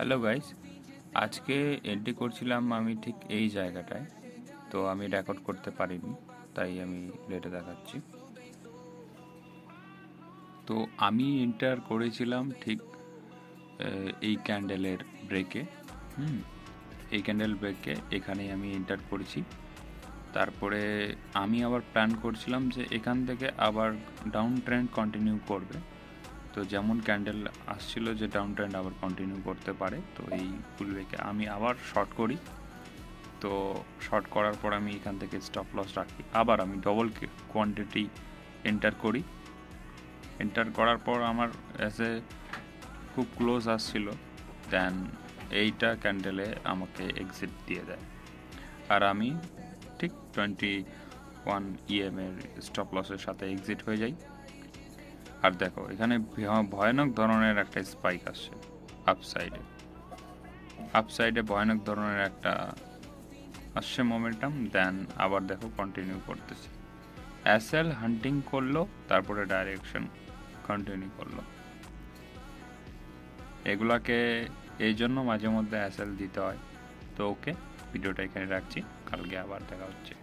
Hello guys, আজকে entry করছিলাম আমি ঠিক এই জায়গাটায়। তো আমি রেকর্ড করতে পারিনি, তাই আমি লেটে দেখাচ্ছি। তো আমি এন্টার করেছিলাম ঠিক এই ক্যান্ডেলের ব্রেকে। এই ক্যান্ডেল ব্রেকে এখানেই আমি এন্টার করেছি। তারপরে আমি আবার প্ল্যান করছিলাম যে এখান থেকে আবার ডাউন ট্রেন্ড কন্টিনিউ করবে। তো যেমন ক্যান্ডেল আসছিল যে ডাউন ট্রেন্ড আবার কন্টিনিউ করতে পারে, তো এই পুলবেকে আমি আবার শর্ট করি। তো শর্ট করার পর আমি এখান থেকে স্টপ লস রাখি, আবার আমি ডবল কোয়ান্টিটি এন্টার করি। এন্টার করার পর আমার অ্যাজ এ খুব ক্লোজ আসছিল, দেন এইটা ক্যান্ডেলে আমাকে এক্সিট দিয়ে দেয়। আর আমি ঠিক 21 এর স্টপ লসের সাথে এক্সিট হয়ে যাই। আর দেখো এখানে ভয়ানক ধরনের একটা স্পাইক আসছে আপসাইডে ভয়ানক ধরনের একটা আসছে মোমেন্টাম, দেন আবার দেখো কন্টিনিউ করতেছে। অ্যাসেল হান্টিং করলো, তারপরে ডাইরেকশন কন্টিনিউ করলো। এগুলাকে এই জন্য মাঝে মধ্যে অ্যাসেল দিতে হয়। তো ওকে, ভিডিওটা এখানে রাখছি, কালকে আবার দেখা হচ্ছে।